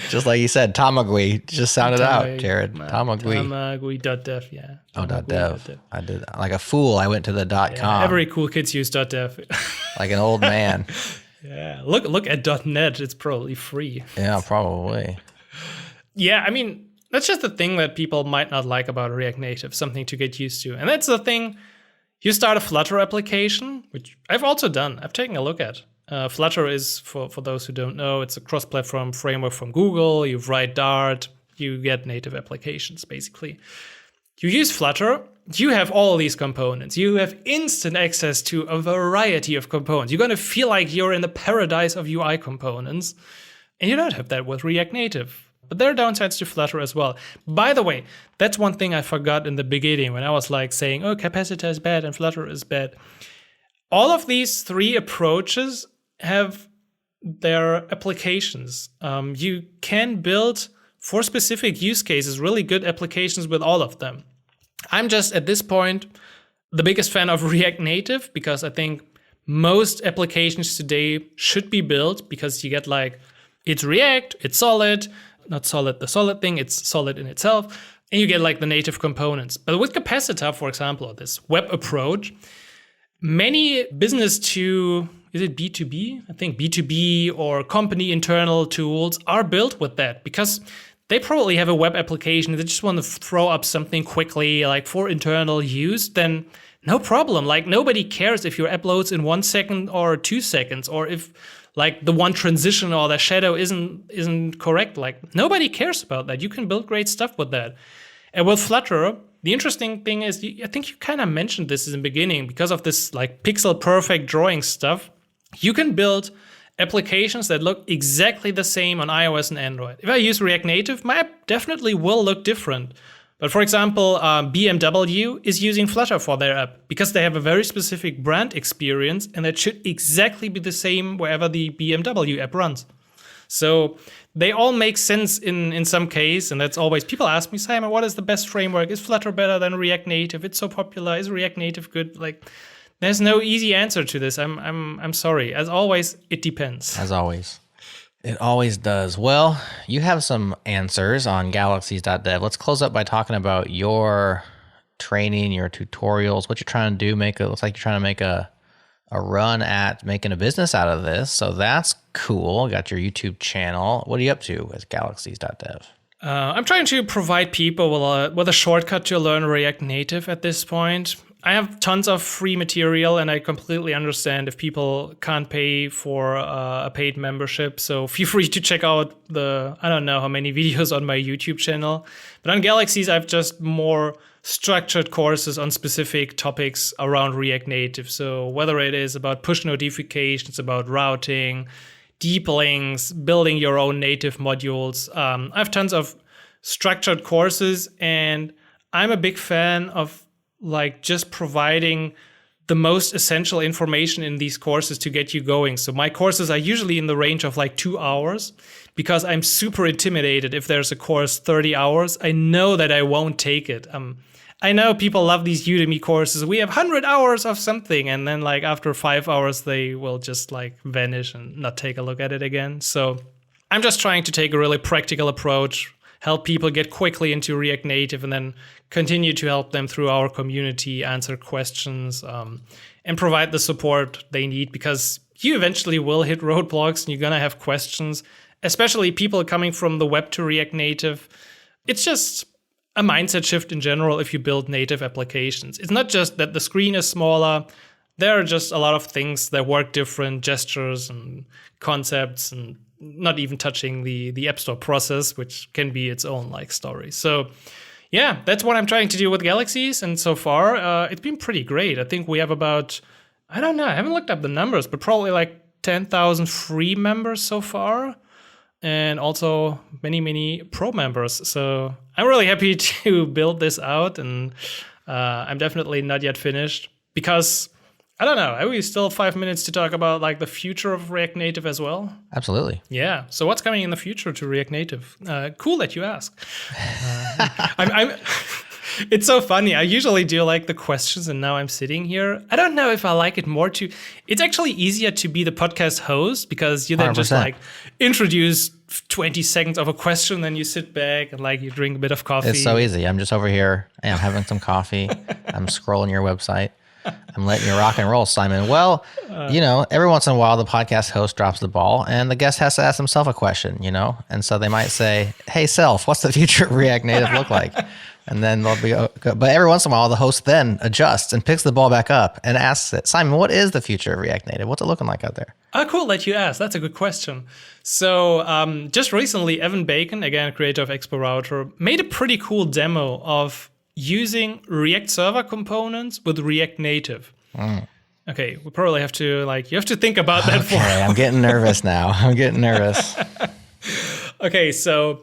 Just like you said, Tamagui. Just sound it out, Jared. Tamagui. Tamagui.dev, yeah. Oh, .dev. I did like a fool. I went to the .com. Every cool kids use .dev. Like an old man. Yeah. Look at .net. It's probably free. Yeah, probably. Yeah, I mean, that's just the thing that people might not like about React Native, something to get used to. And that's the thing. You start a Flutter application, which I've also done. I've taken a look at. Flutter is, for those who don't know, it's a cross-platform framework from Google. You write Dart, you get native applications, basically. You use Flutter, you have all these components. You have instant access to a variety of components. You're going to feel like you're in the paradise of UI components. And you don't have that with React Native. But there are downsides to Flutter as well. By the way, that's one thing I forgot in the beginning when I was like saying, oh, capacitor is bad and Flutter is bad. All of these 3 approaches have their applications. You can build for specific use cases really good applications with all of them. I'm just at this point the biggest fan of React Native because I think most applications today should be built because you get like, it's React, it's solid, not solid the solid thing, it's solid in itself, and you get like the native components. But with Capacitor, for example, or this web approach, many business to, is it B2B? I think B2B or company internal tools are built with that because they probably have a web application. They just want to throw up something quickly, like for internal use, then no problem. Like nobody cares if your app loads in 1 second or 2 seconds, or if like the one transition or the shadow isn't correct. Like nobody cares about that. You can build great stuff with that. And with Flutter, the interesting thing is, I think you kind of mentioned this in the beginning, because of this like pixel perfect drawing stuff, you can build applications that look exactly the same on iOS and Android. If I use React Native, my app definitely will look different. But for example, BMW is using Flutter for their app because they have a very specific brand experience, and that should exactly be the same wherever the BMW app runs. So they all make sense in some case, and that's always, people ask me, Simon, what is the best framework? Is Flutter better than React Native? It's so popular. Is React Native good? Like, there's no easy answer to this. I'm sorry. As always, it depends. As always. It always does. Well, you have some answers on galaxies.dev. Let's close up by talking about your training, your tutorials, what you're trying to do. It looks like you're trying to make a run at making a business out of this. So that's cool. Got your YouTube channel. What are you up to with galaxies.dev? I'm trying to provide people with a shortcut to learn React Native at this point. I have tons of free material, and I completely understand if people can't pay for a paid membership. So feel free to check out I don't know how many videos on my YouTube channel. But on Galaxies, I've just more structured courses on specific topics around React Native. So whether it is about push notifications, about routing, deep links, building your own native modules. I have tons of structured courses, and I'm a big fan of like just providing the most essential information in these courses to get you going. So my courses are usually in the range of like 2 hours because I'm super intimidated. If there's a course 30 hours, I know that I won't take it. I know people love these Udemy courses. We have 100 hours of something. And then like after 5 hours, they will just like vanish and not take a look at it again. So I'm just trying to take a really practical approach, help people get quickly into React Native, and then continue to help them through our community, answer questions, and provide the support they need, because you eventually will hit roadblocks and you're going to have questions, especially people coming from the web to React Native. It's just a mindset shift in general if you build native applications. It's not just that the screen is smaller. There are just a lot of things that work different, gestures and concepts, and not even touching the App Store process, which can be its own like story. So yeah, that's what I'm trying to do with Galaxies. And so far, it's been pretty great. I think we have about, I don't know, I haven't looked up the numbers, but probably like 10,000 free members so far. And also many, many pro members. So I'm really happy to build this out. And I'm definitely not yet finished because I don't know. We still have 5 minutes to talk about like the future of React Native as well. Absolutely. Yeah. So what's coming in the future to React Native? Cool that you ask. I'm It's so funny. I usually do like the questions, and now I'm sitting here. I don't know if I like it more to. It's actually easier to be the podcast host because you then 100%. just like introduce 20 seconds of a question, then you sit back and like you drink a bit of coffee. It's so easy. I'm just over here. I'm having some coffee. I'm scrolling your website. I'm letting you rock and roll, Simon. Well, every once in a while, the podcast host drops the ball and the guest has to ask himself a question, And so they might say, hey, self, what's the future of React Native look like? And then they'll be, but every once in a while, the host then adjusts and picks the ball back up and asks it, Simon, what is the future of React Native? What's it looking like out there? Oh, cool that you asked. That's a good question. So just recently, Evan Bacon, again, creator of Expo Router, made a pretty cool demo of using React Server components with React Native. Okay, we probably have to you have to think about that for. Okay, I'm getting nervous now. Okay, so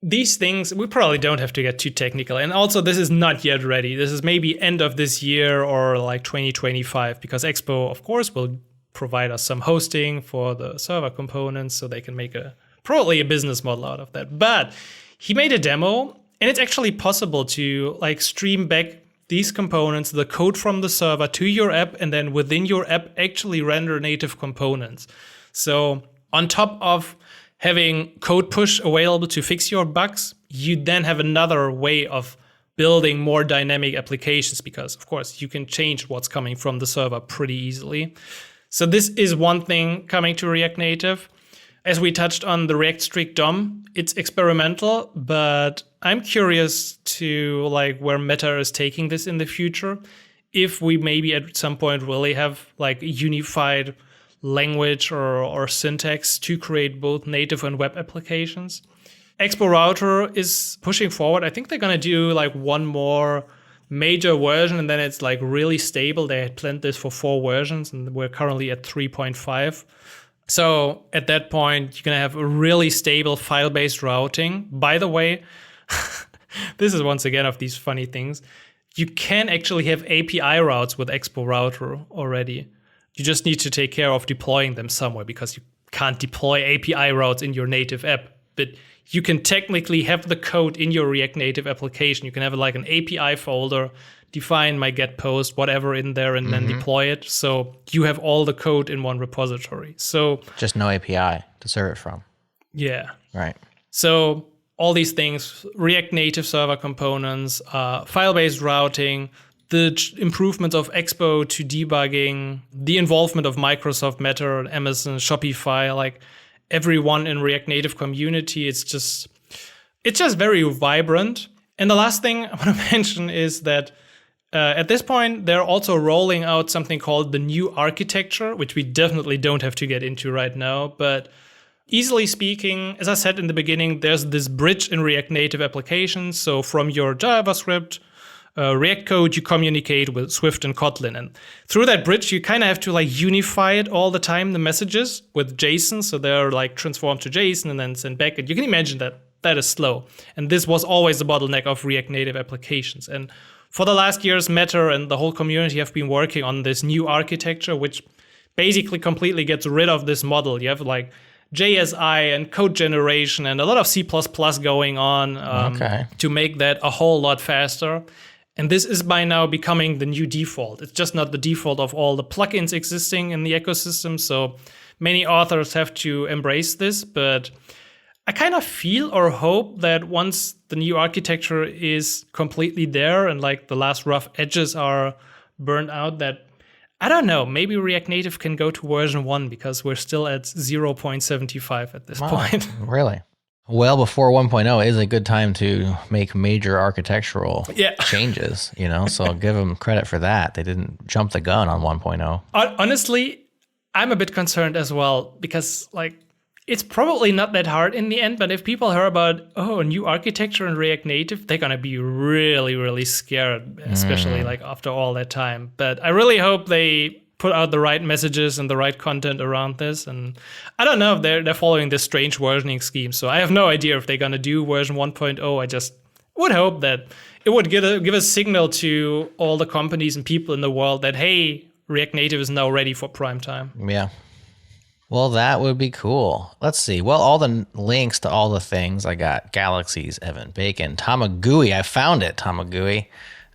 these things, we probably don't have to get too technical. And also, this is not yet ready. This is maybe end of this year or like 2025, because Expo, of course, will provide us some hosting for the server components so they can make probably a business model out of that. But he made a demo, and it's actually possible to stream back these components, the code from the server to your app, and then within your app actually render native components. So on top of having code push available to fix your bugs, you then have another way of building more dynamic applications, because of course you can change what's coming from the server pretty easily. So this is one thing coming to React Native. As we touched on the React Strict DOM, it's experimental, but I'm curious to where Meta is taking this in the future. If we maybe at some point really have a unified language or syntax to create both native and web applications. Expo Router is pushing forward. I think they're going to do one more major version, and then it's really stable. They had planned this for 4 versions, and we're currently at 3.5. So at that point, you're going to have a really stable file-based routing. By the way, this is once again of these funny things. You can actually have API routes with Expo Router already. You just need to take care of deploying them somewhere, because you can't deploy API routes in your native app. But you can technically have the code in your React Native application. You can have an API folder, define my get post, whatever in there, and then deploy it. So you have all the code in one repository. So just no API to serve it from. Yeah. Right. So all these things, React Native server components, file-based routing, the improvements of Expo to debugging, the involvement of Microsoft, Meta, Amazon, Shopify, everyone in React Native community, it's just very vibrant. And the last thing I want to mention is that at this point, they're also rolling out something called the new architecture, which we definitely don't have to get into right now. But easily speaking, as I said in the beginning, there's this bridge in React Native applications. So from your JavaScript React code, you communicate with Swift and Kotlin. And through that bridge, you kind of have to like unify it all the time, the messages with JSON. So they're like transformed to JSON and then sent back. And you can imagine that that is slow. And this was always the bottleneck of React Native applications. And for the last years, Meta and the whole community have been working on this new architecture, which basically completely gets rid of this model. You have like JSI and code generation and a lot of C++ going on to make that a whole lot faster. And this is by now becoming the new default. It's just not the default of all the plugins existing in the ecosystem. So many authors have to embrace this. But I kind of feel or hope that once the new architecture is completely there and like the last rough edges are burned out, that, I don't know, maybe React Native can go to version 1 because we're still at 0.75 at this point. Really? Well before 1.0 is a good time to make major architectural changes, you know, so I'll give them credit for that. They didn't jump the gun on 1.0. Honestly, I'm a bit concerned as well because like it's probably not that hard in the end, but if people hear about, a new architecture in React Native, they're going to be really, really scared, especially like after all that time. But I really hope they put out the right messages and the right content around this. And I don't know if they're following this strange versioning scheme. So I have no idea if they're going to do version 1.0. I just would hope that it would give a signal to all the companies and people in the world that, hey, React Native is now ready for prime time. Yeah. Well, that would be cool. Let's see. Well, all the links to all the things I got: Galaxies, Evan Bacon, Tamagui. I found it, Tamagui.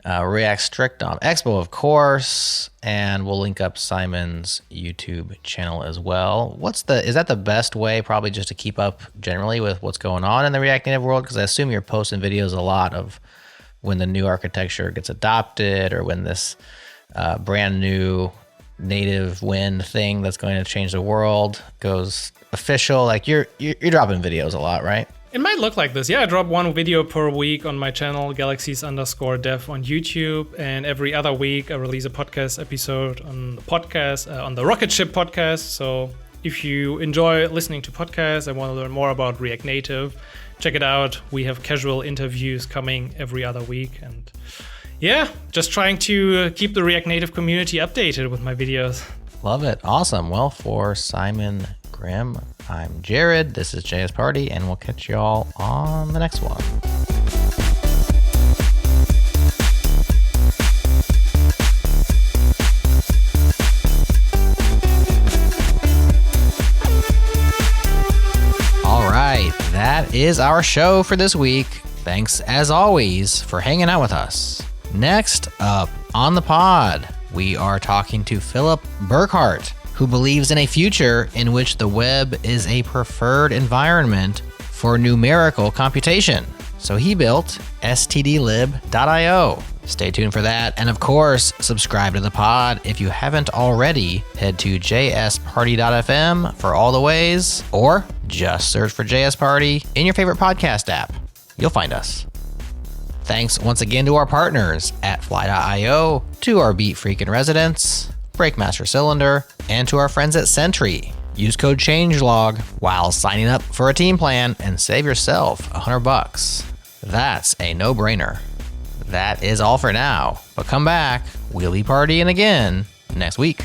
React Strictdom, Expo, of course, and we'll link up Simon's YouTube channel as well. Is that the best way, probably just to keep up generally with what's going on in the React Native world? Because I assume you're posting videos a lot of when the new architecture gets adopted or when this brand new native wind thing that's going to change the world goes official. Like you're dropping videos a lot, right? It might look like this. Yeah, I drop one video per week on my channel, galaxies_dev on YouTube. And every other week, I release a podcast episode on the podcast, on the Rocket Ship podcast. So if you enjoy listening to podcasts and want to learn more about React Native, check it out. We have casual interviews coming every other week. And yeah, just trying to keep the React Native community updated with my videos. Love it. Awesome. Well, for Simon Grimm, I'm Jared. This is JS Party, and we'll catch y'all on the next one. All right, that is our show for this week. Thanks, as always, for hanging out with us. Next up on the pod, we are talking to Philip Burkhart, who believes in a future in which the web is a preferred environment for numerical computation. So he built stdlib.io. Stay tuned for that. And of course, subscribe to the pod. If you haven't already, head to jsparty.fm for all the ways, or just search for JS Party in your favorite podcast app. You'll find us. Thanks once again to our partners at Fly.io, to our Beat Freakin' residents, Breakmaster Cylinder, and to our friends at Sentry. Use code CHANGELOG while signing up for a team plan and save yourself $100. That's a no-brainer. That is all for now, but come back, we'll be partying again next week.